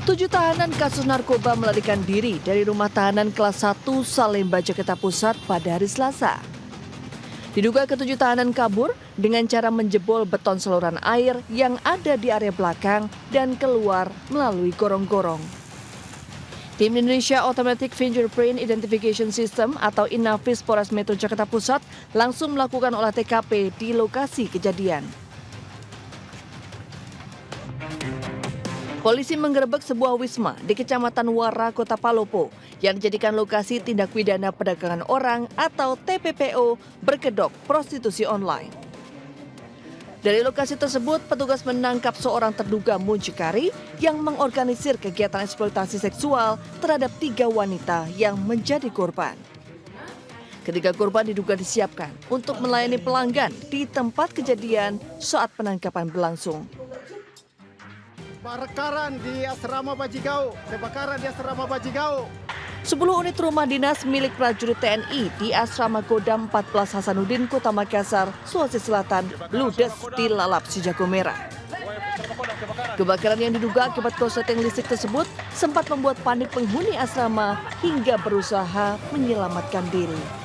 7 tahanan kasus narkoba melarikan diri dari rumah tahanan kelas 1 Salemba, Jakarta Pusat pada hari Selasa. Diduga ketujuh tahanan kabur dengan cara menjebol beton saluran air yang ada di area belakang dan keluar melalui gorong-gorong. Tim Indonesia Automatic Fingerprint Identification System atau Inafis Polres Metro Jakarta Pusat langsung melakukan olah TKP di lokasi kejadian. Polisi menggerebek sebuah wisma di Kecamatan Wara, Kota Palopo yang dijadikan lokasi tindak pidana perdagangan orang atau TPPO berkedok prostitusi online. Dari lokasi tersebut, petugas menangkap seorang terduga muncikari yang mengorganisir kegiatan eksploitasi seksual terhadap 3 wanita yang menjadi korban. Ketiga korban diduga disiapkan untuk melayani pelanggan di tempat kejadian saat penangkapan berlangsung. Kebakaran di asrama Bajigau. 10 unit rumah dinas milik prajurit TNI di asrama Kodam 14 Hasanuddin, Kota Makassar, Sulawesi Selatan, ludes dilalap si jago merah. Kebakaran yang diduga akibat korsleting listrik tersebut sempat membuat panik penghuni asrama hingga berusaha menyelamatkan diri.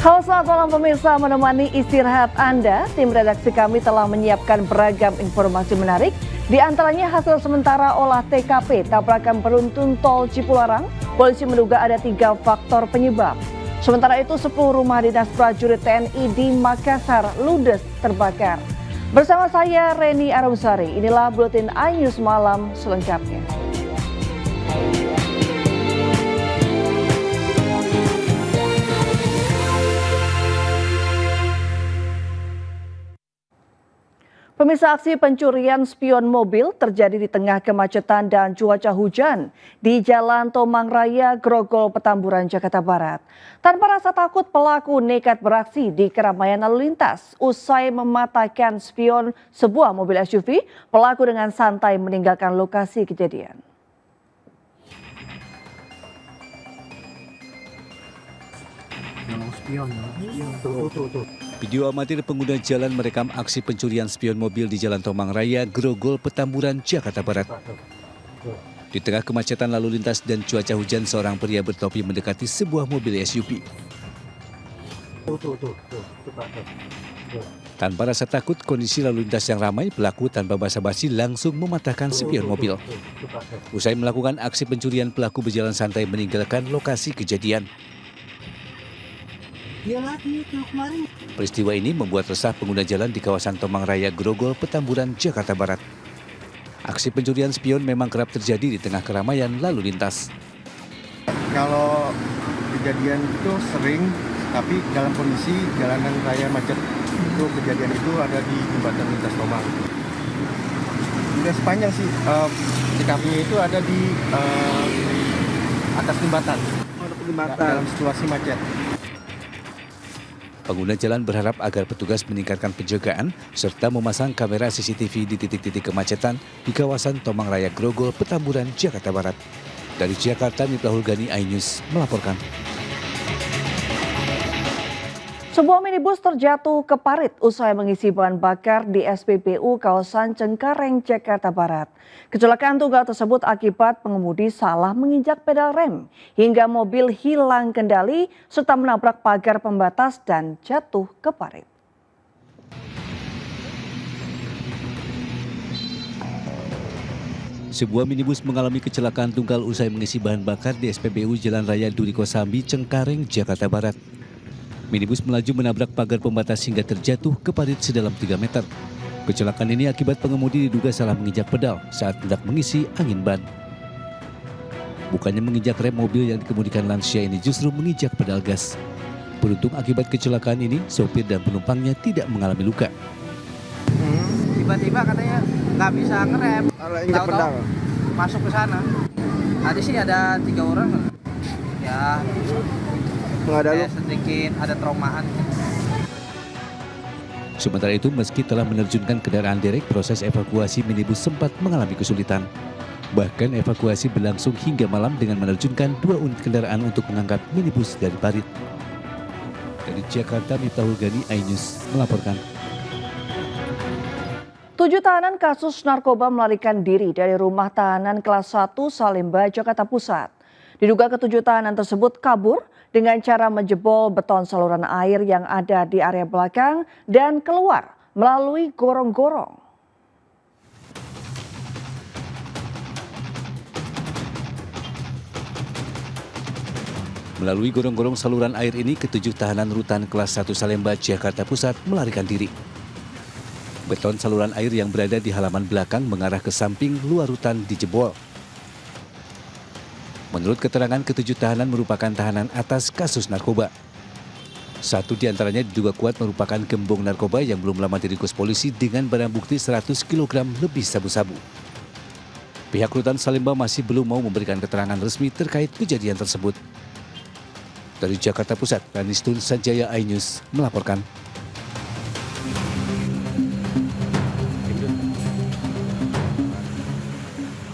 Halo, selamat malam pemirsa, menemani istirahat Anda, tim redaksi kami telah menyiapkan beragam informasi menarik, di antaranya hasil sementara olah TKP tabrakan beruntun tol Cipularang. Polisi menduga ada 3 faktor penyebab. Sementara itu 10 rumah dinas prajurit TNI di Makassar ludes terbakar. Bersama saya Reni Arumsari, inilah Buletin iNews Malam selengkapnya. Pemirsa, aksi pencurian spion mobil terjadi di tengah kemacetan dan cuaca hujan di Jalan Tomang Raya, Grogol, Petamburan, Jakarta Barat. Tanpa rasa takut, pelaku nekat beraksi di keramaian lalu lintas. Usai mematahkan spion sebuah mobil SUV, pelaku dengan santai meninggalkan lokasi kejadian. Video amatir pengguna jalan merekam aksi pencurian spion mobil di Jalan Tomang Raya, Grogol, Petamburan, Jakarta Barat. Di tengah kemacetan lalu lintas dan cuaca hujan, seorang pria bertopi mendekati sebuah mobil SUV. Tanpa rasa takut kondisi lalu lintas yang ramai, pelaku tanpa basa-basi langsung mematahkan spion mobil. Usai melakukan aksi pencurian, pelaku berjalan santai meninggalkan lokasi kejadian. Peristiwa ini membuat resah pengguna jalan di kawasan Tomang Raya, Grogol, Petamburan, Jakarta Barat. Aksi pencurian spion memang kerap terjadi di tengah keramaian lalu lintas. Kalau kejadian itu sering, tapi dalam kondisi jalanan raya macet. Itu kejadian itu ada di jembatan lintas Tomang. Sudah sepanjang sih, TKP-nya itu ada di atas jembatan. Dalam situasi macet. Pengguna jalan berharap agar petugas meningkatkan penjagaan serta memasang kamera CCTV di titik-titik kemacetan di kawasan Tomang Raya, Grogol, Petamburan, Jakarta Barat. Dari Jakarta, Miftahul Gani, iNews melaporkan. Sebuah minibus terjatuh ke parit usai mengisi bahan bakar di SPBU kawasan Cengkareng, Jakarta Barat. Kecelakaan tunggal tersebut akibat pengemudi salah menginjak pedal rem hingga mobil hilang kendali serta menabrak pagar pembatas dan jatuh ke parit. Sebuah minibus mengalami kecelakaan tunggal usai mengisi bahan bakar di SPBU Jalan Raya Duri Kosambi, Cengkareng, Jakarta Barat. Minibus melaju menabrak pagar pembatas hingga terjatuh ke parit sedalam 3 meter. Kecelakaan ini akibat pengemudi diduga salah menginjak pedal saat hendak mengisi angin ban. Bukannya menginjak rem, mobil yang dikemudikan lansia ini justru menginjak pedal gas. Beruntung akibat kecelakaan ini, sopir dan penumpangnya tidak mengalami luka. Tiba-tiba katanya nggak bisa ngerem, Tahu-tahu masuk ke sana. Tadi sih ada 3 orang. Ya, nggak ada sedikit ada traumaan. Sementara itu, meski telah menerjunkan kendaraan derek, proses evakuasi minibus sempat mengalami kesulitan. Bahkan evakuasi berlangsung hingga malam dengan menerjunkan 2 unit kendaraan untuk mengangkat minibus dari parit. Dari Jakarta, Miftahul Gani, iNews melaporkan. 7 tahanan kasus narkoba melarikan diri dari rumah tahanan kelas 1 Salemba, Jakarta Pusat. Diduga ke-7 tahanan tersebut kabur dengan cara menjebol beton saluran air yang ada di area belakang dan keluar melalui gorong-gorong. Melalui gorong-gorong saluran air ini, ke-7 tahanan rutan kelas 1 Salemba, Jakarta Pusat melarikan diri. Beton saluran air yang berada di halaman belakang mengarah ke samping luar rutan dijebol. Menurut keterangan, ke-7 tahanan merupakan tahanan atas kasus narkoba. 1 di antaranya diduga kuat merupakan gembong narkoba yang belum lama diringkus polisi dengan barang bukti 100 kg lebih sabu-sabu. Pihak rutan Salemba masih belum mau memberikan keterangan resmi terkait kejadian tersebut. Dari Jakarta Pusat, Ranistun Sanjaya, iNews melaporkan.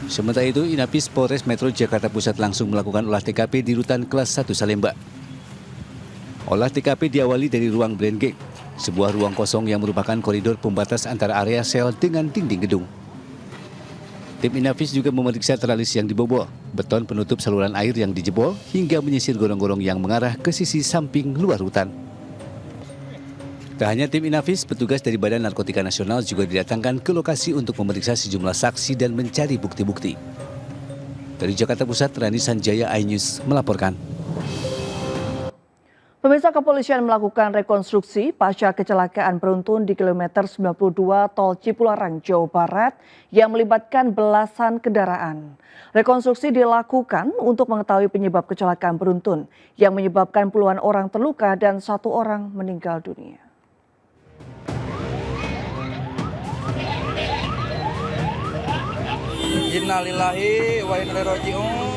Sementara itu, Inapis Polres Metro Jakarta Pusat langsung melakukan olah TKP di rutan kelas 1 Salemba. Olah TKP diawali dari ruang Brand Gate, sebuah ruang kosong yang merupakan koridor pembatas antara area sel dengan dinding gedung. Tim Inafis juga memeriksa teralis yang dibobol, beton penutup saluran air yang dijebol, hingga menyisir gorong-gorong yang mengarah ke sisi samping luar hutan. Tak hanya tim Inafis, petugas dari Badan Narkotika Nasional juga didatangkan ke lokasi untuk memeriksa sejumlah saksi dan mencari bukti-bukti. Dari Jakarta Pusat, Rani Sanjaya, iNews melaporkan. Pemirsa, kepolisian melakukan rekonstruksi pasca kecelakaan beruntun di kilometer 92 Tol Cipularang, Jawa Barat yang melibatkan belasan kendaraan. Rekonstruksi dilakukan untuk mengetahui penyebab kecelakaan beruntun yang menyebabkan puluhan orang terluka dan 1 orang meninggal dunia. Innalillahi wa inna ilaihi raji'un.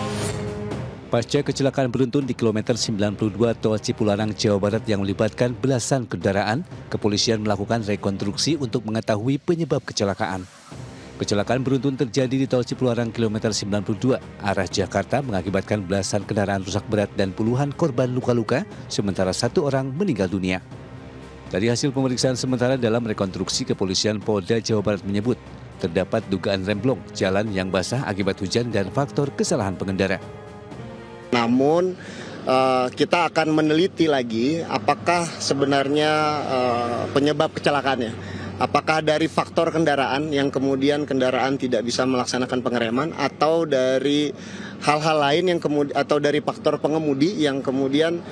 Pasca kecelakaan beruntun di kilometer 92 Tol Cipularang, Jawa Barat yang melibatkan belasan kendaraan, kepolisian melakukan rekonstruksi untuk mengetahui penyebab kecelakaan. Kecelakaan beruntun terjadi di Tol Cipularang kilometer 92 arah Jakarta mengakibatkan belasan kendaraan rusak berat dan puluhan korban luka-luka, sementara 1 orang meninggal dunia. Dari hasil pemeriksaan sementara dalam rekonstruksi, kepolisian Polda Jawa Barat menyebut terdapat dugaan remblong, jalan yang basah akibat hujan dan faktor kesalahan pengendara. Namun kita akan meneliti lagi apakah sebenarnya penyebab kecelakaannya. Apakah dari faktor kendaraan yang kemudian kendaraan tidak bisa melaksanakan pengereman, atau dari hal-hal lain yang kemudian, atau dari faktor pengemudi yang kemudian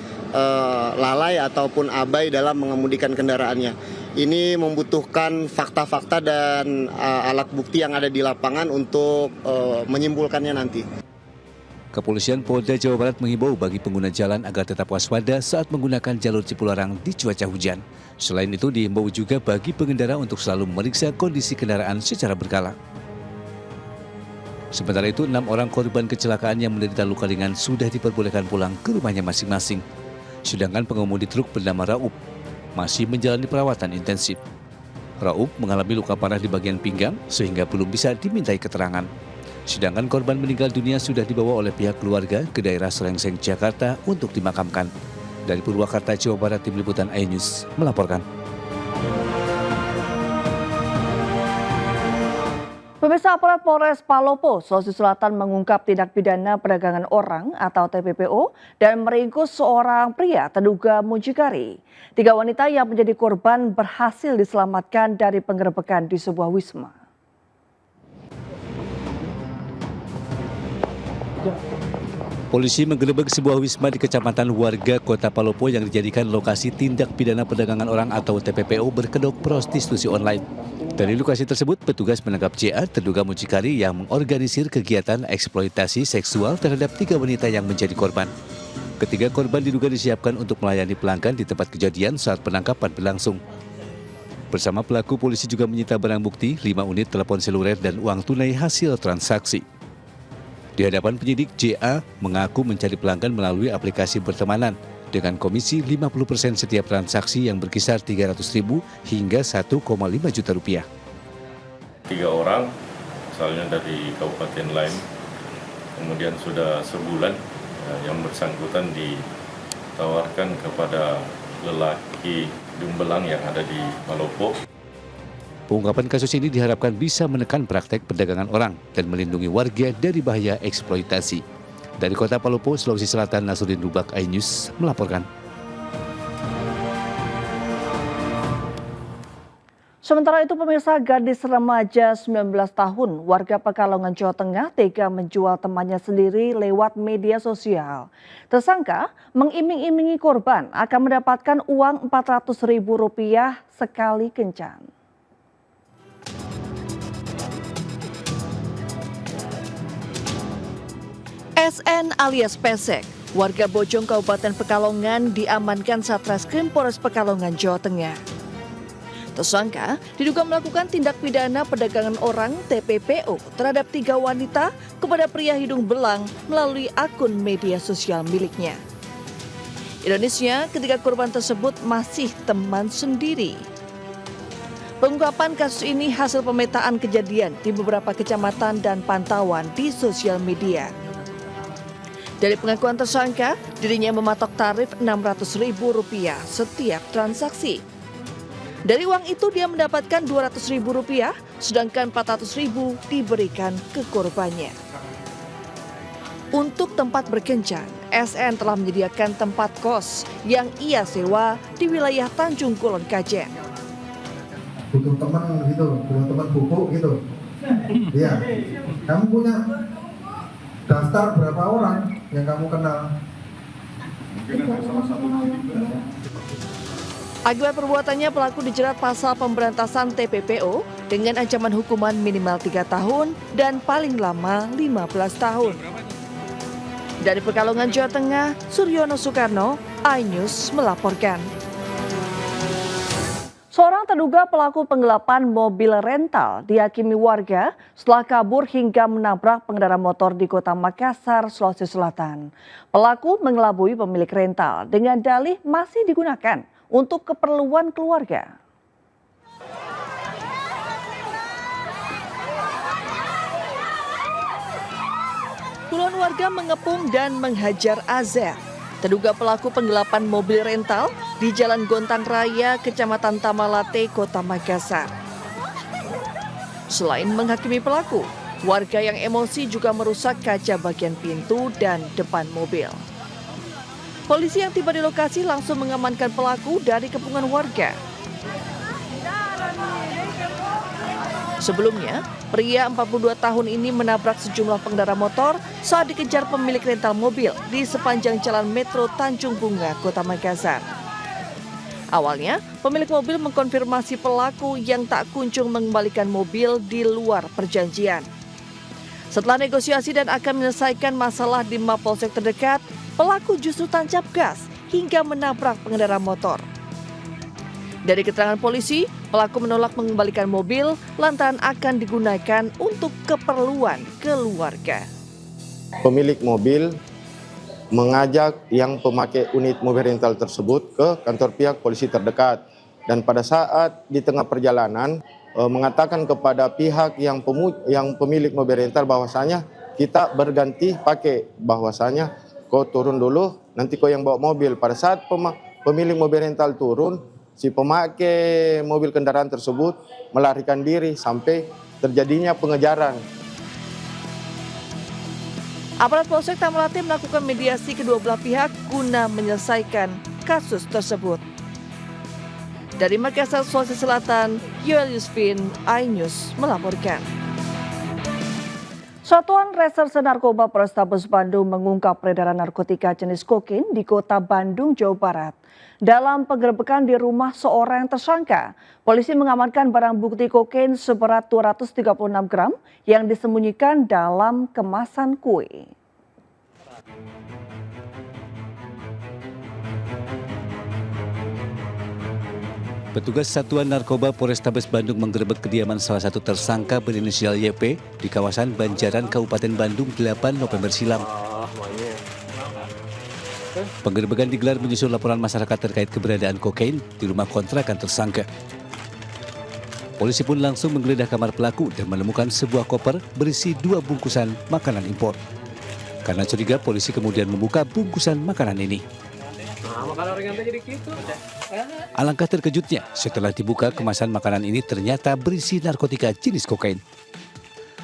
lalai ataupun abai dalam mengemudikan kendaraannya. Ini membutuhkan fakta-fakta dan alat bukti yang ada di lapangan untuk menyimpulkannya nanti. Kepolisian Polda Jawa Barat menghimbau bagi pengguna jalan agar tetap waspada saat menggunakan jalur Cipularang di cuaca hujan. Selain itu, dihimbau juga bagi pengendara untuk selalu memeriksa kondisi kendaraan secara berkala. Sementara itu, 6 orang korban kecelakaan yang menderita luka ringan sudah diperbolehkan pulang ke rumahnya masing-masing. Sedangkan pengemudi truk bernama Raup masih menjalani perawatan intensif. Raup mengalami luka parah di bagian pinggang sehingga belum bisa dimintai keterangan. Sedangkan korban meninggal dunia sudah dibawa oleh pihak keluarga ke daerah Serengseng, Jakarta untuk dimakamkan. Dari Purwakarta, Jawa Barat, Tim Liputan iNews melaporkan. Pemirsa, aparat Polres Palopo, Sulawesi Selatan mengungkap tindak pidana perdagangan orang atau TPPO dan meringkus seorang pria terduga mucikari. 3 wanita yang menjadi korban berhasil diselamatkan dari penggerebekan di sebuah wisma. Polisi menggerebek sebuah wisma di Kecamatan Warga, Kota Palopo yang dijadikan lokasi tindak pidana perdagangan orang atau TPPO berkedok prostitusi online. Dari lokasi tersebut, petugas menangkap CA, terduga mucikari yang mengorganisir kegiatan eksploitasi seksual terhadap 3 wanita yang menjadi korban. Ketiga korban diduga disiapkan untuk melayani pelanggan di tempat kejadian saat penangkapan berlangsung. Bersama pelaku, polisi juga menyita barang bukti, 5 unit telepon seluler dan uang tunai hasil transaksi. Di hadapan penyidik, JA mengaku mencari pelanggan melalui aplikasi bertemanan dengan komisi 50% setiap transaksi yang berkisar Rp300.000 hingga Rp1,5 juta. 3 orang, misalnya dari kabupaten lain, kemudian sudah sebulan yang bersangkutan ditawarkan kepada lelaki Dumbelang yang ada di Malopo. Pengungkapan kasus ini diharapkan bisa menekan praktek perdagangan orang dan melindungi warga dari bahaya eksploitasi. Dari Kota Palopo, Sulawesi Selatan, Nasruddin Rubak, iNews melaporkan. Sementara itu pemirsa, gadis remaja 19 tahun warga Pekalongan, Jawa Tengah tega menjual temannya sendiri lewat media sosial. Tersangka mengiming-imingi korban akan mendapatkan uang Rp400.000 sekali kencan. SN alias Pesek, warga Bojong Kabupaten Pekalongan diamankan Satreskrim Polres Pekalongan, Jawa Tengah. Tersangka diduga melakukan tindak pidana perdagangan orang (TPPO) terhadap 3 wanita kepada pria hidung belang melalui akun media sosial miliknya. Ironisnya, ketika korban tersebut masih teman sendiri. Pengungkapan kasus ini hasil pemetaan kejadian di beberapa kecamatan dan pantauan di sosial media. Dari pengakuan tersangka, dirinya mematok tarif Rp600.000 setiap transaksi. Dari uang itu dia mendapatkan Rp200.000, sedangkan Rp400.000 diberikan ke korbannya. Untuk tempat berkencan, SN telah menyediakan tempat kos yang ia sewa di wilayah Tanjung Kulon Kajen. Butuh teman gitu, butuh teman bubuk gitu. Iya, kamu punya daftar berapa orang yang kamu kenal? Mungkin ada salah satu. Akibat perbuatannya, pelaku dijerat pasal pemberantasan TPPO dengan ancaman hukuman minimal 3 tahun dan paling lama 15 tahun. Dari Pekalongan, Jawa Tengah, Suryono Soekarno, iNews melaporkan. Seorang terduga pelaku penggelapan mobil rental dihakimi warga setelah kabur hingga menabrak pengendara motor di Kota Makassar, Sulawesi Selatan. Pelaku mengelabui pemilik rental dengan dalih masih digunakan untuk keperluan keluarga. Puluhan warga mengepung dan menghajar AZ, terduga pelaku penggelapan mobil rental di Jalan Gontang Raya, Kecamatan Tamalate, Kota Makassar. Selain menghakimi pelaku, warga yang emosi juga merusak kaca bagian pintu dan depan mobil. Polisi yang tiba di lokasi langsung mengamankan pelaku dari kepungan warga. Sebelumnya, pria 42 tahun ini menabrak sejumlah pengendara motor saat dikejar pemilik rental mobil di sepanjang Jalan Metro Tanjung Bunga, Kota Makassar. Awalnya, pemilik mobil mengkonfirmasi pelaku yang tak kunjung mengembalikan mobil di luar perjanjian. Setelah negosiasi dan akan menyelesaikan masalah di Mapolsek terdekat, pelaku justru tancap gas hingga menabrak pengendara motor. Dari keterangan polisi, pelaku menolak mengembalikan mobil lantaran akan digunakan untuk keperluan keluarga. Pemilik mobil mengajak yang pemakai unit mobil rental tersebut ke kantor pihak polisi terdekat. Dan pada saat di tengah perjalanan, mengatakan kepada pihak yang pemilik mobil rental bahwasanya kita berganti pakai, bahwasanya kau turun dulu, nanti kau yang bawa mobil. Pada saat pemilik mobil rental turun, si pemakai mobil kendaraan tersebut melarikan diri sampai terjadinya pengejaran. Aparat Polsek Tamalate melakukan mediasi kedua belah pihak guna menyelesaikan kasus tersebut. Dari Makassar, Sulawesi Selatan, Yoel Yusfin, iNews melaporkan. Satuan Reserse Narkoba Polrestabes Bandung mengungkap peredaran narkotika jenis kokain di Kota Bandung, Jawa Barat. Dalam penggerebekan di rumah seorang tersangka, polisi mengamankan barang bukti kokain seberat 236 gram yang disembunyikan dalam kemasan kue. Petugas Satuan Narkoba Polrestabes Bandung menggerebek kediaman salah satu tersangka berinisial YP di kawasan Banjaran, Kabupaten Bandung 8 November silam. Penggerebekan digelar menyusul laporan masyarakat terkait keberadaan kokain di rumah kontrakan tersangka. Polisi pun langsung menggeledah kamar pelaku dan menemukan sebuah koper berisi 2 bungkusan makanan impor. Karena curiga, polisi kemudian membuka bungkusan makanan ini. Alangkah terkejutnya setelah dibuka, kemasan makanan ini ternyata berisi narkotika jenis kokain.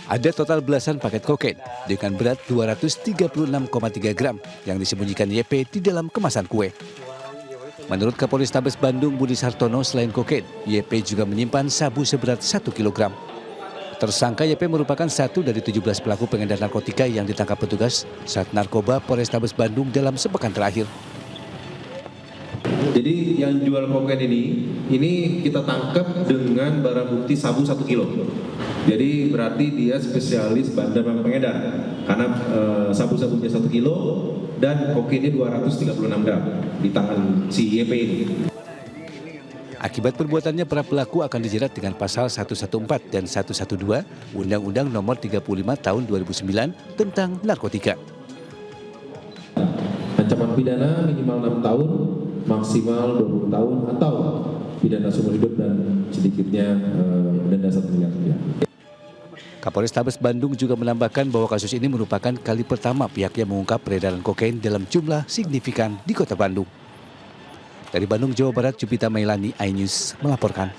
Ada total belasan paket kokain dengan berat 236,3 gram yang disembunyikan YP di dalam kemasan kue. Menurut Kapolrestabes Bandung Budi Sartono, selain kokain, YP juga menyimpan sabu seberat 1 kg. Tersangka YP merupakan satu dari 17 pelaku pengedar narkotika yang ditangkap petugas saat narkoba Polrestabes Bandung dalam sepekan terakhir. Jadi yang jual kokain ini kita tangkap dengan barang bukti sabu 1 kilo. Jadi berarti dia spesialis bandar dan pengedar karena sabu-sabunya 1 kilo dan kokainnya 236 gram di tangan si YP ini. Akibat perbuatannya, para pelaku akan dijerat dengan pasal 114 dan 112 Undang-Undang Nomor 35 Tahun 2009 tentang narkotika. Ancaman pidana minimal 6 tahun, maksimal 20 tahun atau pidana seumur hidup dan sedikitnya denda 1 miliar rupiah. Kapolrestabes Bandung juga menambahkan bahwa kasus ini merupakan kali pertama pihaknya mengungkap peredaran kokain dalam jumlah signifikan di Kota Bandung. Dari Bandung, Jawa Barat, Jupita Mailani, iNews melaporkan.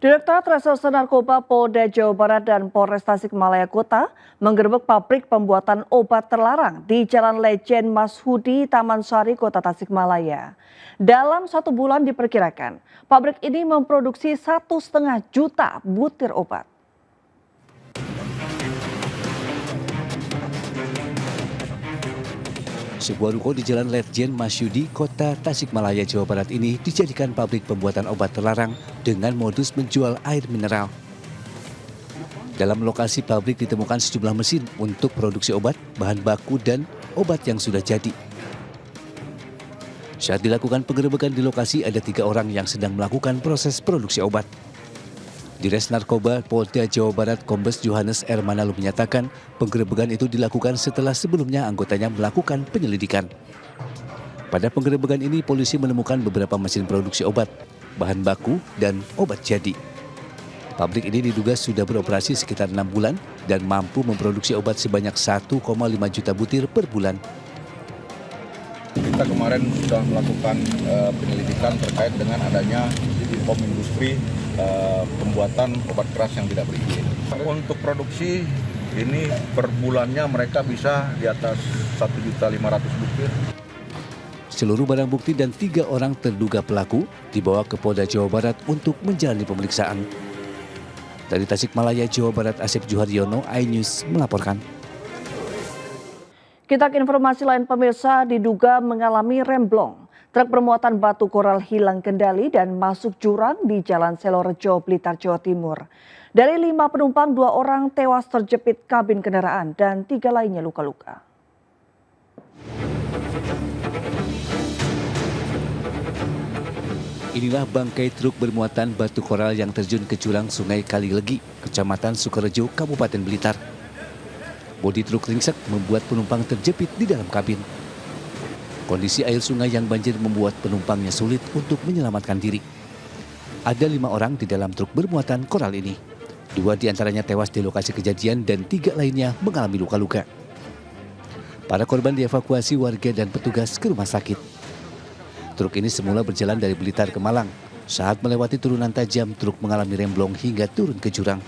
Direktorat Reserse Narkoba Polda Jawa Barat dan Polres Tasikmalaya Kota menggerebek pabrik pembuatan obat terlarang di Jalan Lejen Mashudi, Taman Sari, Kota Tasikmalaya. Dalam 1 bulan diperkirakan, pabrik ini memproduksi 1,5 juta butir obat. Sebuah ruko di Jalan Lejen Mashudi, Kota Tasikmalaya, Jawa Barat ini dijadikan pabrik pembuatan obat terlarang dengan modus menjual air mineral. Dalam lokasi pabrik ditemukan sejumlah mesin untuk produksi obat, bahan baku, dan obat yang sudah jadi. Saat dilakukan penggerebekan di lokasi, ada 3 orang yang sedang melakukan proses produksi obat. Dires Narkoba Polda Jawa Barat Kombes Johannes R. Manalu menyatakan penggerebekan itu dilakukan setelah sebelumnya anggotanya melakukan penyelidikan. Pada penggerebekan ini, polisi menemukan beberapa mesin produksi obat, bahan baku, dan obat jadi. Pabrik ini diduga sudah beroperasi sekitar 6 bulan dan mampu memproduksi obat sebanyak 1,5 juta butir per bulan. Kita kemarin sudah melakukan penyelidikan terkait dengan adanya Pom Industri pembuatan obat keras yang tidak berizin. Untuk produksi ini per bulannya mereka bisa di atas 1.500.000 butir. Seluruh barang bukti dan 3 orang terduga pelaku dibawa ke Polda Jawa Barat untuk menjalani pemeriksaan. Dari Tasikmalaya, Jawa Barat, Asep Juharyono, iNews melaporkan. Kita ke informasi lain, pemirsa, diduga mengalami remblong. Truk bermuatan batu koral hilang kendali dan masuk jurang di Jalan Selorejo, Blitar, Jawa Timur. Dari 5 penumpang, 2 orang tewas terjepit kabin kendaraan dan 3 lainnya luka-luka. Inilah bangkai truk bermuatan batu koral yang terjun ke jurang Sungai Kalilegi, Kecamatan Sukorejo, Kabupaten Blitar. Bodi truk ringsek membuat penumpang terjepit di dalam kabin. Kondisi air sungai yang banjir membuat penumpangnya sulit untuk menyelamatkan diri. Ada 5 orang di dalam truk bermuatan koral ini. 2 diantaranya tewas di lokasi kejadian dan 3 lainnya mengalami luka-luka. Para korban dievakuasi warga dan petugas ke rumah sakit. Truk ini semula berjalan dari Blitar ke Malang. Saat melewati turunan tajam, truk mengalami remblong hingga turun ke jurang.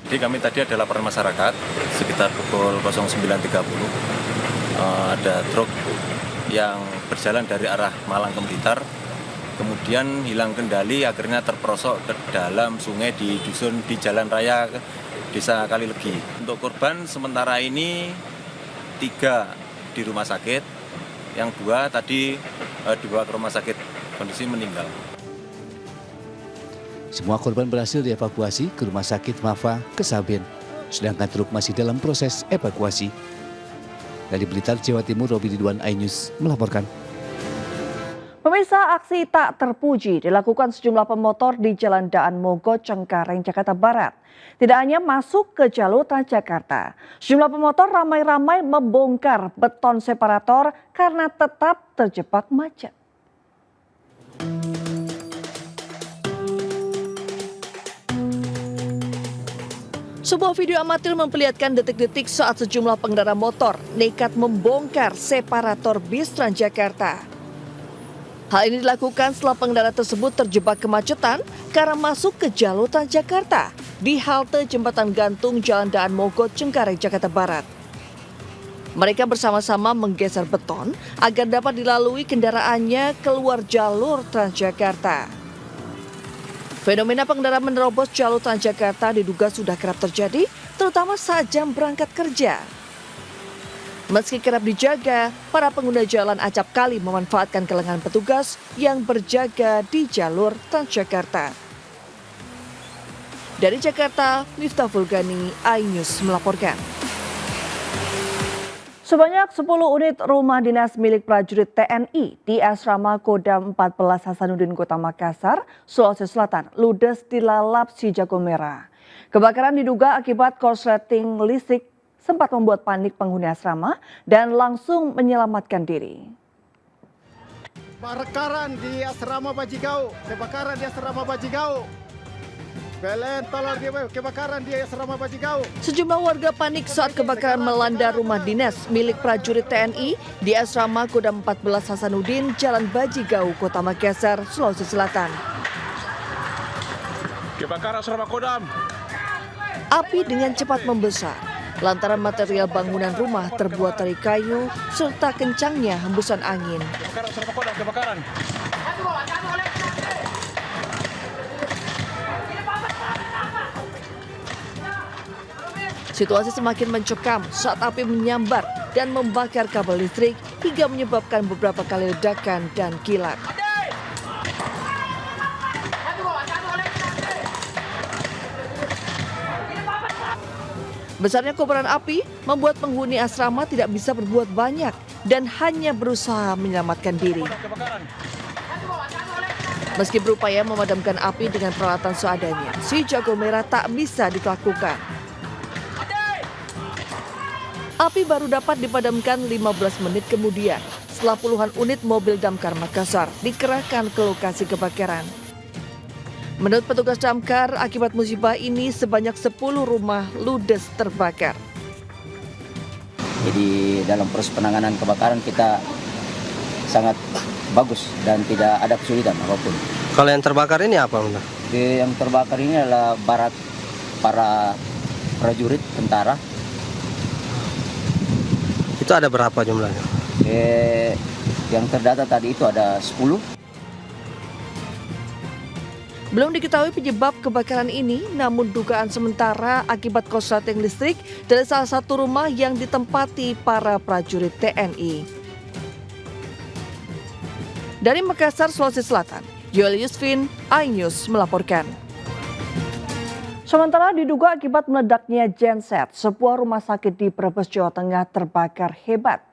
Jadi kami tadi ada laporan masyarakat sekitar pukul 09.30. Ada truk yang berjalan dari arah Malang ke Blitar, kemudian hilang kendali, akhirnya terperosok ke dalam sungai di dusun di Jalan Raya Desa Kalilegi. Untuk korban sementara ini 3 di rumah sakit, yang 2 tadi dibawa ke rumah sakit, kondisi meninggal. Semua korban berhasil dievakuasi ke rumah sakit Mafa, Kesaben, sedangkan truk masih dalam proses evakuasi. Dari Blitar, Jawa Timur, Robi Ridwan, iNews melaporkan. Pemirsa, aksi tak terpuji dilakukan sejumlah pemotor di Jalan Daan Mogot, Cengkareng, Jakarta Barat. Tidak hanya masuk ke jalur Transjakarta, sejumlah pemotor ramai-ramai membongkar beton separator karena tetap terjebak macet. Sebuah video amatir memperlihatkan detik-detik saat sejumlah pengendara motor nekat membongkar separator bis Transjakarta. Hal ini dilakukan setelah pengendara tersebut terjebak kemacetan karena masuk ke jalur Transjakarta di halte Jembatan Gantung Jalan Daan Mogot, Cengkareng, Jakarta Barat. Mereka bersama-sama menggeser beton agar dapat dilalui kendaraannya keluar jalur Transjakarta. Fenomena pengendara menerobos jalur Transjakarta diduga sudah kerap terjadi, terutama saat jam berangkat kerja. Meski kerap dijaga, para pengguna jalan acap kali memanfaatkan kelengahan petugas yang berjaga di jalur Transjakarta. Dari Jakarta, Miftah Fulgani, iNews melaporkan. Sebanyak 10 unit rumah dinas milik prajurit TNI di Asrama Kodam 14 Hasanuddin Kota Makassar, Sulawesi Selatan, ludes dilalap si jago merah. Kebakaran diduga akibat korsleting listrik sempat membuat panik penghuni asrama dan langsung menyelamatkan diri. Kebakaran di asrama Bajigau, kebakaran di asrama Bajigau. Belen, tolong dia, kebakaran di asrama Bajigau. Sejumlah warga panik saat kebakaran melanda rumah dinas milik prajurit TNI di Asrama Kodam 14 Hasanuddin, Jalan Bajigau, Kota Makassar, Sulawesi Selatan. Kebakaran asrama Kodam. Api dengan cepat membesar lantaran material bangunan rumah terbuat dari kayu serta kencangnya hembusan angin. Kebakaran. Situasi semakin mencekam saat api menyambar dan membakar kabel listrik hingga menyebabkan beberapa kali ledakan dan kilat. Besarnya kobaran api membuat penghuni asrama tidak bisa berbuat banyak dan hanya berusaha menyelamatkan diri. Meski berupaya memadamkan api dengan peralatan seadanya, si jago merah tak bisa dilakukan. Api baru dapat dipadamkan 15 menit kemudian setelah puluhan unit mobil damkar Makassar dikerahkan ke lokasi kebakaran. Menurut petugas damkar, akibat musibah ini sebanyak 10 rumah ludes terbakar. Jadi dalam proses penanganan kebakaran kita sangat bagus dan tidak ada kesulitan apapun. Kalau yang terbakar ini apa, Bunda? Yang terbakar ini adalah barat para prajurit tentara. Itu ada berapa jumlahnya? Yang terdata tadi itu ada 10. Belum diketahui penyebab kebakaran ini, namun dugaan sementara akibat korsleting listrik dari salah satu rumah yang ditempati para prajurit TNI. Dari Makassar, Sulawesi Selatan, Yoel Yusfin, iNews melaporkan. Sementara diduga akibat meledaknya genset, sebuah rumah sakit di Brebes, Jawa Tengah terbakar hebat.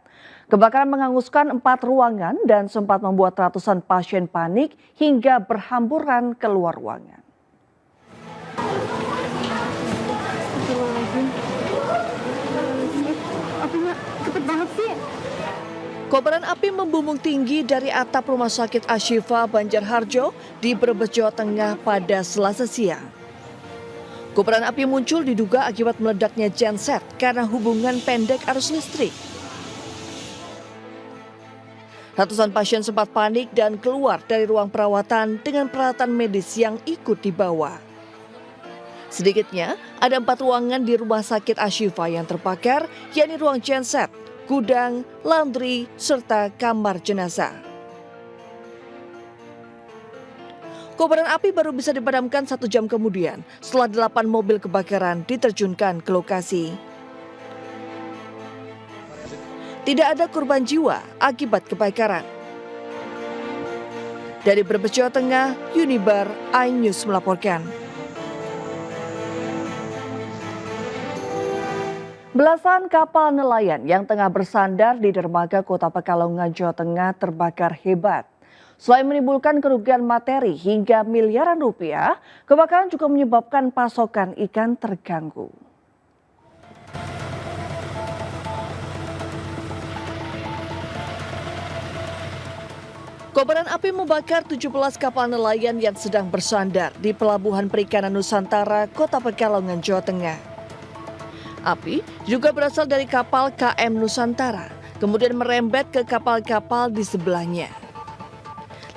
Kebakaran menghanguskan 4 ruangan dan sempat membuat ratusan pasien panik hingga berhamburan keluar ruangan. Kobaran api membumbung tinggi dari atap Rumah Sakit Ashifa Banjarharjo di Brebes, Jawa Tengah pada Selasa siang. Kobaran api muncul diduga akibat meledaknya genset karena hubungan pendek arus listrik. Ratusan pasien sempat panik dan keluar dari ruang perawatan dengan peralatan medis yang ikut dibawa. Sedikitnya ada 4 ruangan di Rumah Sakit Ashifa yang terbakar, yakni ruang genset, gudang, laundry, serta kamar jenazah. Kobaran api baru bisa dipadamkan 1 jam kemudian setelah 8 mobil kebakaran diterjunkan ke lokasi. Tidak ada korban jiwa akibat kebakaran. Dari Brebes, Jawa Tengah, Unibar, iNews melaporkan. Belasan kapal nelayan yang tengah bersandar di dermaga Kota Pekalongan, Jawa Tengah terbakar hebat. Selain menimbulkan kerugian materi hingga miliaran rupiah, kebakaran juga menyebabkan pasokan ikan terganggu. Kobaran api membakar 17 kapal nelayan yang sedang bersandar di Pelabuhan Perikanan Nusantara, Kota Pekalongan, Jawa Tengah. Api juga berasal dari kapal KM Nusantara, kemudian merembet ke kapal-kapal di sebelahnya.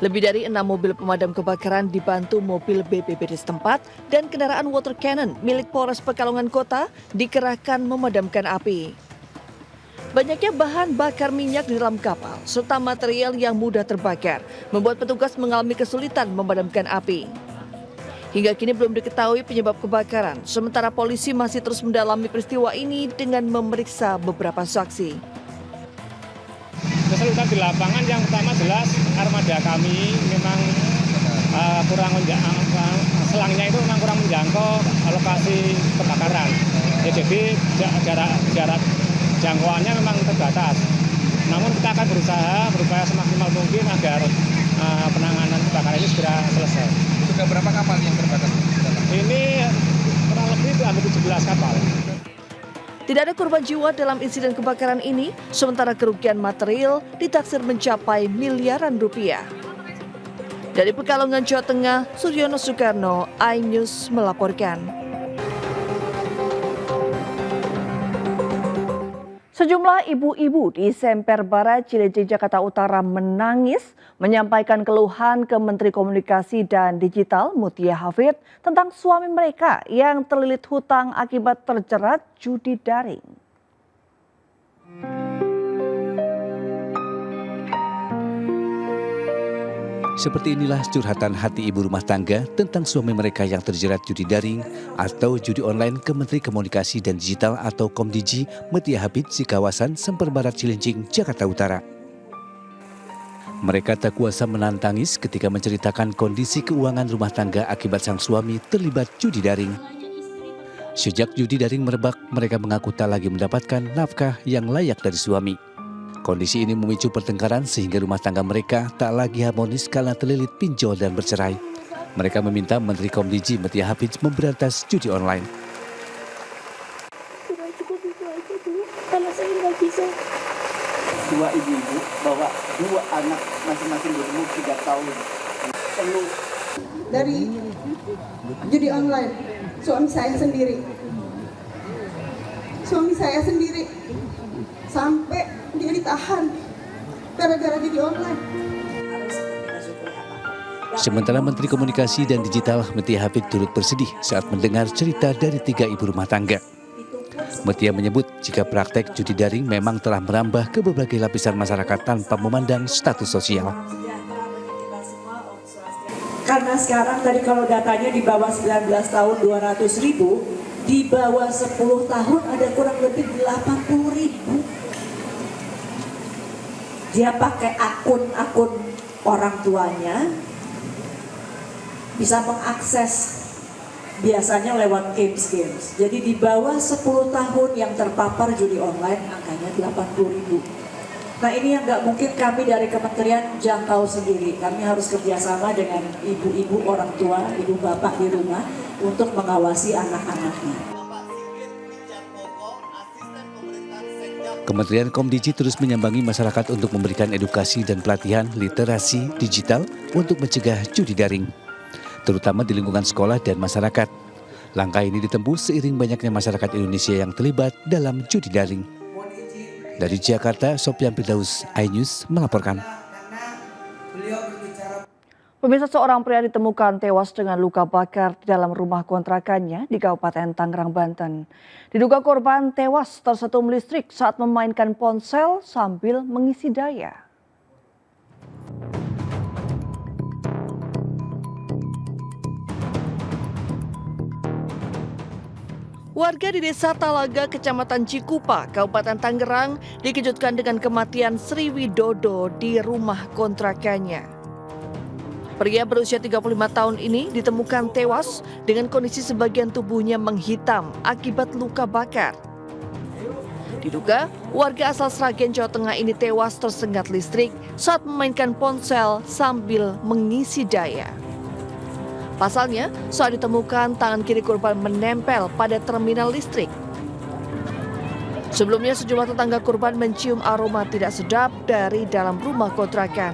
Lebih dari 6 mobil pemadam kebakaran dibantu mobil BPBD setempat dan kendaraan water cannon milik Polres Pekalongan Kota dikerahkan memadamkan api. Banyaknya bahan bakar minyak di dalam kapal serta material yang mudah terbakar membuat petugas mengalami kesulitan memadamkan api. Hingga kini belum diketahui penyebab kebakaran, sementara polisi masih terus mendalami peristiwa ini dengan memeriksa beberapa saksi. Kesulitan di lapangan yang pertama jelas armada kami memang selangnya itu memang kurang menjangkau lokasi kebakaran. Ya, jadi jarak jangkauannya memang terbatas. Namun kita akan berupaya semaksimal mungkin agar penanganan kebakaran ini segera selesai. Sudah berapa kapal yang terbakar? Ini kurang lebih itu hampir 17 kapal. Tidak ada korban jiwa dalam insiden kebakaran ini, sementara kerugian material ditaksir mencapai miliaran rupiah. Dari Pekalongan, Jawa Tengah, Suryono Soekarno, iNews melaporkan. Sejumlah ibu-ibu di Semper Barat, Cilencing, Jakarta Utara menangis menyampaikan keluhan ke Menteri Komunikasi dan Digital Mutia Hafid tentang suami mereka yang terlilit hutang akibat terjerat judi daring. Seperti inilah curhatan hati ibu rumah tangga tentang suami mereka yang terjerat judi daring atau judi online ke Menteri Komunikasi dan Digital atau Komdigi Mutia Hafid di kawasan Semper Barat, Cilencing, Jakarta Utara. Mereka tak kuasa menahan tangis ketika menceritakan kondisi keuangan rumah tangga akibat sang suami terlibat judi daring. Sejak judi daring merebak, mereka mengaku tak lagi mendapatkan nafkah yang layak dari suami. Kondisi ini memicu pertengkaran sehingga rumah tangga mereka tak lagi harmonis karena terlilit pinjol dan bercerai. Mereka meminta Menteri Komdigi Mutia Hafid memberantas judi online. Sudah cukup itu aja dulu, karena saya nggak bisa. Dua ibu-ibu bawa 2 anak masing-masing berumur 3 tahun. Perlu dari judi online, suami saya sendiri sampai dia ditahan gara-gara judi online. Sementara Menteri Komunikasi dan Digital Mutia Hafid turut bersedih saat mendengar cerita dari 3 ibu rumah tangga. Mutia menyebut jika praktek judi daring memang telah merambah ke berbagai lapisan masyarakat tanpa memandang status sosial. Karena sekarang tadi kalau datanya di bawah 19 tahun 200.000, di bawah 10 tahun ada kurang lebih 80.000. Dia pakai akun-akun orang tuanya, bisa mengakses biasanya lewat games. Jadi di bawah 10 tahun yang terpapar judi online angkanya 80.000. Nah ini yang nggak mungkin kami dari kementerian jangkau sendiri. Kami harus kerjasama dengan ibu-ibu orang tua, ibu bapak di rumah untuk mengawasi anak-anaknya. Kementerian Komdigi terus menyambangi masyarakat untuk memberikan edukasi dan pelatihan literasi digital untuk mencegah judi daring, terutama di lingkungan sekolah dan masyarakat. Langkah ini ditempuh seiring banyaknya masyarakat Indonesia yang terlibat dalam judi daring. Dari Jakarta, Sopyan Firdaus, iNews melaporkan. Pemirsa, seorang pria ditemukan tewas dengan luka bakar di dalam rumah kontrakannya di Kabupaten Tangerang, Banten. Diduga korban tewas tersentuh listrik saat memainkan ponsel sambil mengisi daya. Warga di Desa Talaga, Kecamatan Cikupa, Kabupaten Tangerang dikejutkan dengan kematian Sri Widodo di rumah kontrakannya. Pria berusia 35 tahun ini ditemukan tewas dengan kondisi sebagian tubuhnya menghitam akibat luka bakar. Diduga, warga asal Sragen, Jawa Tengah ini tewas tersengat listrik saat memainkan ponsel sambil mengisi daya. Pasalnya, saat ditemukan tangan kiri korban menempel pada terminal listrik. Sebelumnya, sejumlah tetangga korban mencium aroma tidak sedap dari dalam rumah kontrakan.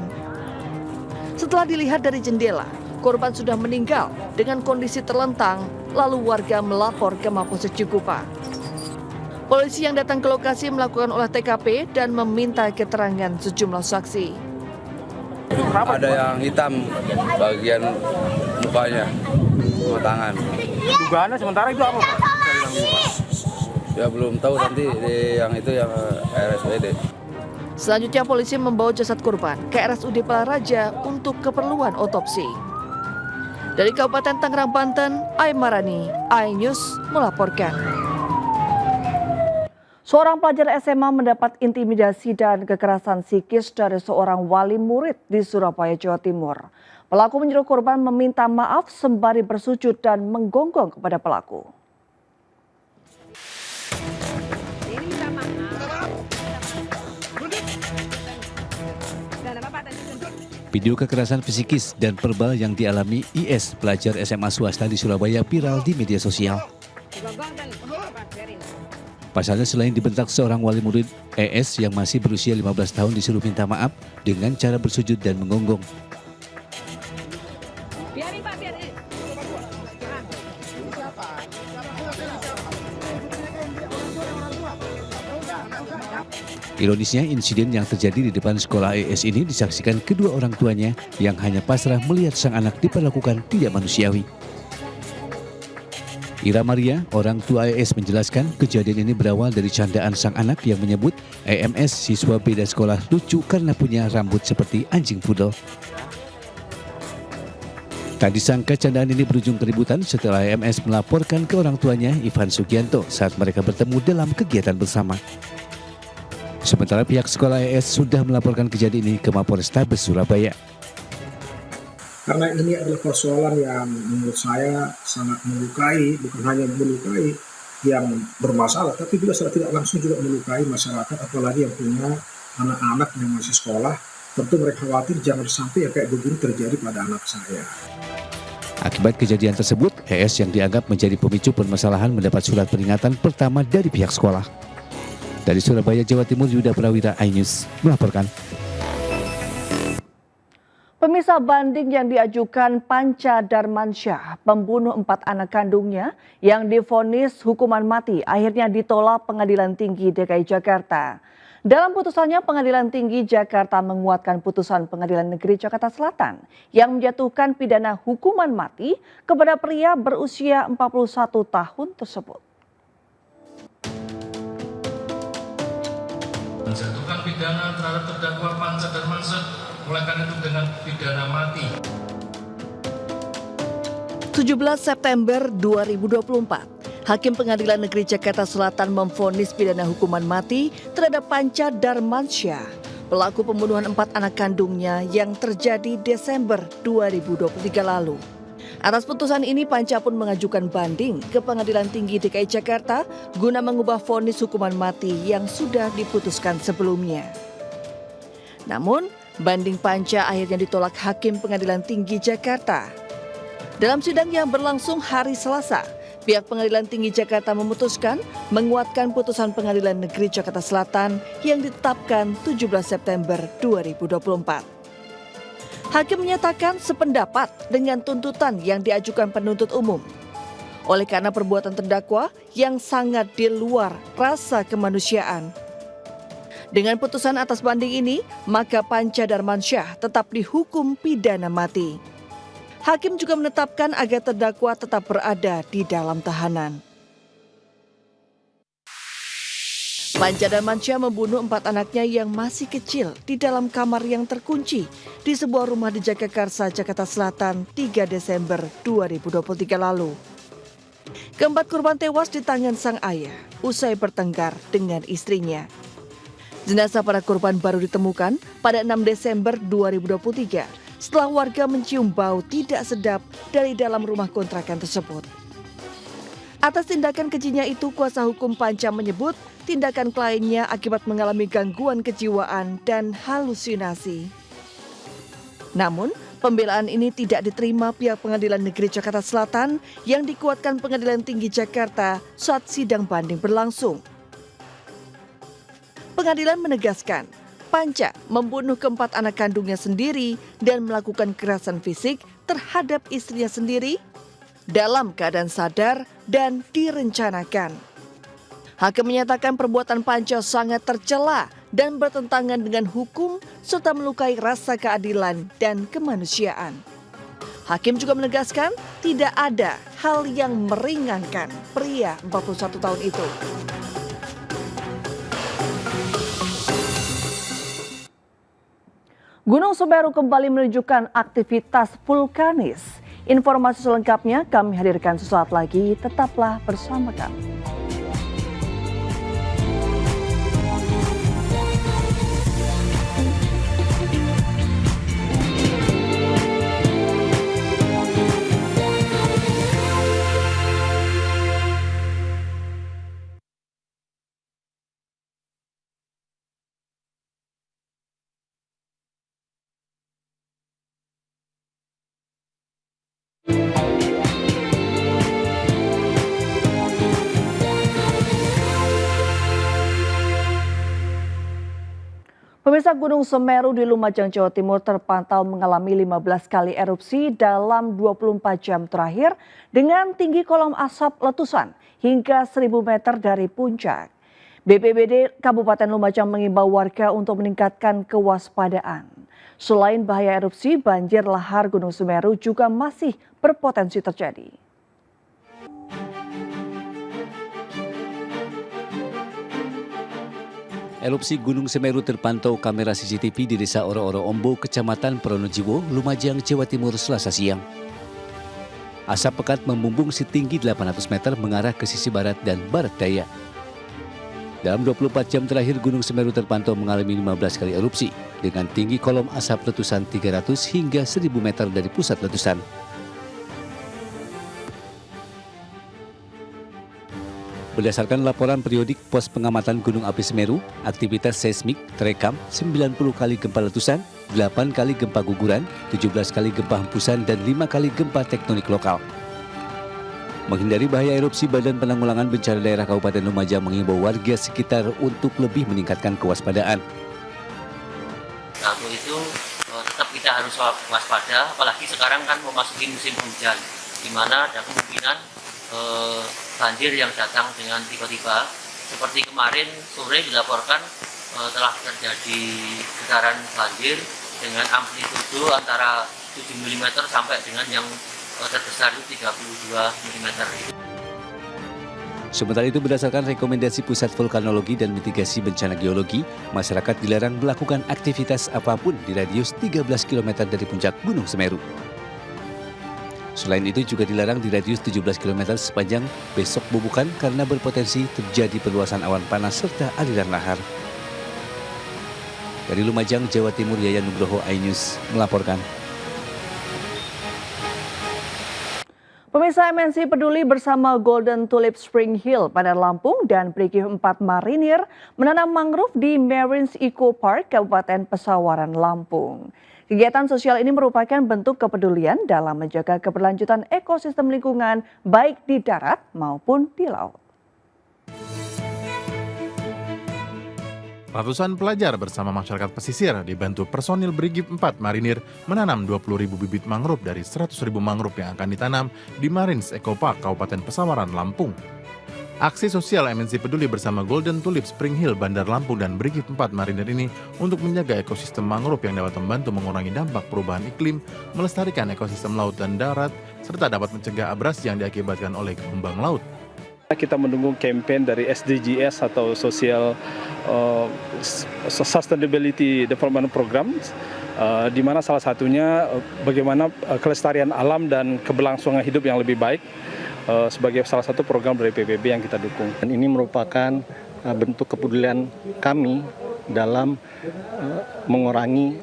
Setelah dilihat dari jendela, korban sudah meninggal dengan kondisi terlentang, lalu warga melapor ke Mapolsek Cikupa. Polisi yang datang ke lokasi melakukan olah TKP dan meminta keterangan sejumlah saksi. Ada yang hitam bagian mukanya sama tangan. Dugaannya sementara itu apa? Ya belum tahu, nanti yang itu yang RSUD. Selanjutnya polisi membawa jasad korban ke RSUD Palaraja untuk keperluan otopsi. Dari Kabupaten Tangerang, Banten, Aimarani, iNews melaporkan. Seorang pelajar SMA mendapat intimidasi dan kekerasan psikis dari seorang wali murid di Surabaya, Jawa Timur. Pelaku menyuruh korban meminta maaf sembari bersujud dan menggonggong kepada pelaku. Video kekerasan psikis dan verbal yang dialami IS, pelajar SMA swasta di Surabaya, viral di media sosial. Pasalnya, selain dibentak seorang wali murid, ES yang masih berusia 15 tahun disuruh minta maaf dengan cara bersujud dan menggonggong. Ironisnya, insiden yang terjadi di depan sekolah ES ini disaksikan kedua orang tuanya yang hanya pasrah melihat sang anak diperlakukan tidak manusiawi. Ira Maria, orang tua ES, menjelaskan kejadian ini berawal dari candaan sang anak yang menyebut EMS, siswa beda sekolah, lucu karena punya rambut seperti anjing pudel. Tak disangka candaan ini berujung keributan setelah EMS melaporkan ke orang tuanya, Ivan Sugianto, saat mereka bertemu dalam kegiatan bersama. Sementara pihak sekolah ES sudah melaporkan kejadian ini ke Mapolrestabes Surabaya. Karena ini adalah persoalan yang menurut saya sangat melukai, bukan hanya melukai yang bermasalah, tapi juga secara tidak langsung juga melukai masyarakat, apalagi yang punya anak-anak yang masih sekolah. Tentu mereka khawatir jangan sampai kayak begini terjadi pada anak saya. Akibat kejadian tersebut, ES yang dianggap menjadi pemicu permasalahan mendapat surat peringatan pertama dari pihak sekolah. Dari Surabaya, Jawa Timur, Yuda Prawira, iNews melaporkan. Pemirsa, banding yang diajukan Panca Darmansyah, pembunuh 4 anak kandungnya yang divonis hukuman mati, akhirnya ditolak Pengadilan Tinggi DKI Jakarta. Dalam putusannya, Pengadilan Tinggi Jakarta menguatkan putusan Pengadilan Negeri Jakarta Selatan yang menjatuhkan pidana hukuman mati kepada pria berusia 41 tahun tersebut. Menjatuhkan pidana terhadap terdakwa Panca Darmansyah mulai itu dengan pidana mati. 17 September 2024, Hakim Pengadilan Negeri Jakarta Selatan memvonis pidana hukuman mati terhadap Panca Darmansyah, pelaku pembunuhan 4 anak kandungnya yang terjadi Desember 2023 lalu. Atas putusan ini, Panca pun mengajukan banding ke Pengadilan Tinggi DKI Jakarta guna mengubah vonis hukuman mati yang sudah diputuskan sebelumnya. Namun, banding Panca akhirnya ditolak Hakim Pengadilan Tinggi Jakarta. Dalam sidang yang berlangsung hari Selasa, pihak Pengadilan Tinggi Jakarta memutuskan menguatkan putusan Pengadilan Negeri Jakarta Selatan yang ditetapkan 17 September 2024. Hakim menyatakan sependapat dengan tuntutan yang diajukan penuntut umum. Oleh karena perbuatan terdakwa yang sangat di luar rasa kemanusiaan. Dengan putusan atas banding ini, maka Panca Darmansyah tetap dihukum pidana mati. Hakim juga menetapkan agar terdakwa tetap berada di dalam tahanan. Panca Darmansyah membunuh 4 anaknya yang masih kecil di dalam kamar yang terkunci di sebuah rumah di Jagakarsa, Jakarta Selatan 3 Desember 2023 lalu. Keempat korban tewas di tangan sang ayah usai bertengkar dengan istrinya. Jenazah para korban baru ditemukan pada 6 Desember 2023 setelah warga mencium bau tidak sedap dari dalam rumah kontrakan tersebut. Atas tindakan kejinya itu, kuasa hukum Panca menyebut tindakan kliennya akibat mengalami gangguan kejiwaan dan halusinasi. Namun, pembelaan ini tidak diterima pihak Pengadilan Negeri Jakarta Selatan yang dikuatkan Pengadilan Tinggi Jakarta saat sidang banding berlangsung. Pengadilan menegaskan, Panca membunuh keempat anak kandungnya sendiri dan melakukan kekerasan fisik terhadap istrinya sendiri dalam keadaan sadar dan direncanakan. Hakim menyatakan perbuatan Panca sangat tercela dan bertentangan dengan hukum serta melukai rasa keadilan dan kemanusiaan. Hakim juga menegaskan tidak ada hal yang meringankan pria 41 tahun itu. Gunung Semeru kembali menunjukkan aktivitas vulkanis. Informasi selengkapnya kami hadirkan sesaat lagi, tetaplah bersama kami. Pemirsa, Gunung Semeru di Lumajang, Jawa Timur terpantau mengalami 15 kali erupsi dalam 24 jam terakhir dengan tinggi kolom asap letusan hingga 1000 meter dari puncak. BPBD Kabupaten Lumajang mengimbau warga untuk meningkatkan kewaspadaan. Selain bahaya erupsi, banjir lahar Gunung Semeru juga masih berpotensi terjadi. Erupsi Gunung Semeru terpantau kamera CCTV di Desa Oro-Oro Ombo, Kecamatan Pronojiwo, Lumajang, Jawa Timur, Selasa siang. Asap pekat membumbung setinggi 800 meter mengarah ke sisi barat dan barat daya. Dalam 24 jam terakhir, Gunung Semeru terpantau mengalami 15 kali erupsi dengan tinggi kolom asap letusan 300 hingga 1000 meter dari pusat letusan. Berdasarkan laporan periodik Pos Pengamatan Gunung Api Semeru, aktivitas seismik terekam 90 kali gempa letusan, 8 kali gempa guguran, 17 kali gempa hembusan, dan 5 kali gempa tektonik lokal. Menghindari bahaya erupsi, Badan Penanggulangan Bencana Daerah Kabupaten Lumajang mengimbau warga sekitar untuk lebih meningkatkan kewaspadaan. Nah, untuk itu tetap kita harus waspada, apalagi sekarang kan memasuki musim hujan, di mana ada kemungkinan banjir yang datang dengan tiba-tiba. Seperti kemarin sore dilaporkan telah terjadi getaran banjir dengan amplitudo antara 7 mm sampai dengan yang terbesar itu 32 mm. Sementara itu, berdasarkan rekomendasi Pusat Vulkanologi dan Mitigasi Bencana Geologi, masyarakat dilarang melakukan aktivitas apapun di radius 13 km dari puncak Gunung Semeru. Selain itu juga dilarang di radius 17 km sepanjang besok bubukan karena berpotensi terjadi perluasan awan panas serta aliran lahar. Dari Lumajang, Jawa Timur, Yayan Nugroho, iNews melaporkan. Pemirsa, MNC Peduli bersama Golden Tulip Spring Hill pada Lampung dan Brigif 4 Marinir menanam mangrove di Marines Eco Park, Kabupaten Pesawaran, Lampung. Kegiatan sosial ini merupakan bentuk kepedulian dalam menjaga keberlanjutan ekosistem lingkungan baik di darat maupun di laut. Ratusan pelajar bersama masyarakat pesisir dibantu personil Brigif 4 Marinir menanam 20.000 bibit mangrove dari 100.000 mangrove yang akan ditanam di Marines Eco Park, Kabupaten Pesawaran, Lampung. Aksi sosial MNC Peduli bersama Golden Tulip Spring Hill, Bandar Lampung dan Brigif 4 Marinir ini untuk menjaga ekosistem mangrove yang dapat membantu mengurangi dampak perubahan iklim, melestarikan ekosistem laut dan darat, serta dapat mencegah abrasi yang diakibatkan oleh gelombang laut. Kita mendukung kampanye dari SDGs atau Social Sustainability Development Program, di mana salah satunya bagaimana kelestarian alam dan keberlangsungan hidup yang lebih baik sebagai salah satu program dari PBB yang kita dukung. Dan ini merupakan bentuk kepedulian kami dalam mengurangi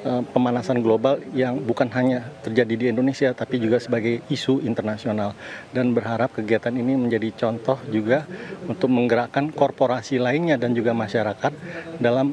pemanasan global yang bukan hanya terjadi di Indonesia tapi juga sebagai isu internasional, dan berharap kegiatan ini menjadi contoh juga untuk menggerakkan korporasi lainnya dan juga masyarakat dalam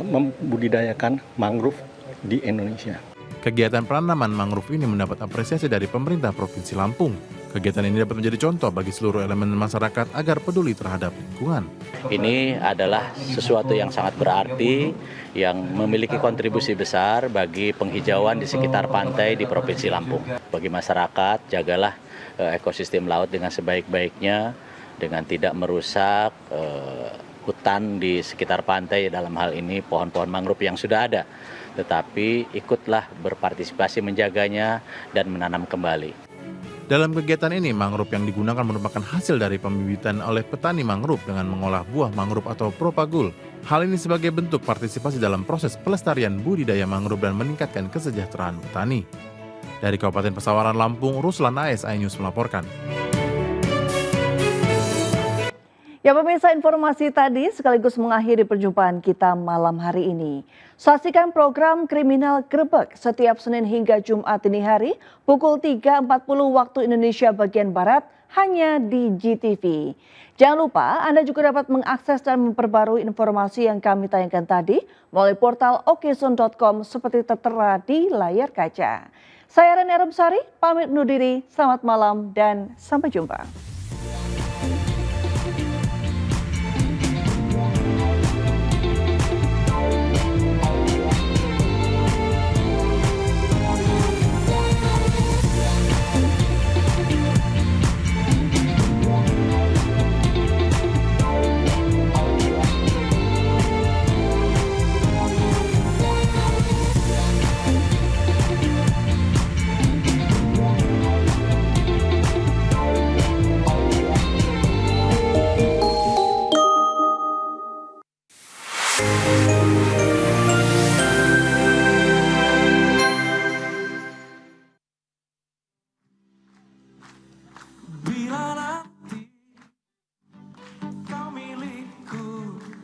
membudidayakan mangrove di Indonesia. Kegiatan penanaman mangrove ini mendapat apresiasi dari pemerintah Provinsi Lampung. Kegiatan ini dapat menjadi contoh bagi seluruh elemen masyarakat agar peduli terhadap lingkungan. Ini adalah sesuatu yang sangat berarti, yang memiliki kontribusi besar bagi penghijauan di sekitar pantai di Provinsi Lampung. Bagi masyarakat, jagalah ekosistem laut dengan sebaik-baiknya, dengan tidak merusak hutan di sekitar pantai, dalam hal ini pohon-pohon mangrove yang sudah ada. Tetapi ikutlah berpartisipasi menjaganya dan menanam kembali. Dalam kegiatan ini, mangrove yang digunakan merupakan hasil dari pembibitan oleh petani mangrove dengan mengolah buah mangrove atau propagul. Hal ini sebagai bentuk partisipasi dalam proses pelestarian budidaya mangrove dan meningkatkan kesejahteraan petani. Dari Kabupaten Pesawaran, Lampung, Ruslan AS, iNews melaporkan. Ya pemirsa, informasi tadi sekaligus mengakhiri perjumpaan kita malam hari ini. Saksikan program Kriminal Grebek setiap Senin hingga Jumat dini hari pukul 3.40 waktu Indonesia bagian Barat hanya di GTV. Jangan lupa Anda juga dapat mengakses dan memperbarui informasi yang kami tayangkan tadi melalui portal okezone.com seperti tertera di layar kaca. Saya Reni Arumsari, pamit undur diri, selamat malam dan sampai jumpa.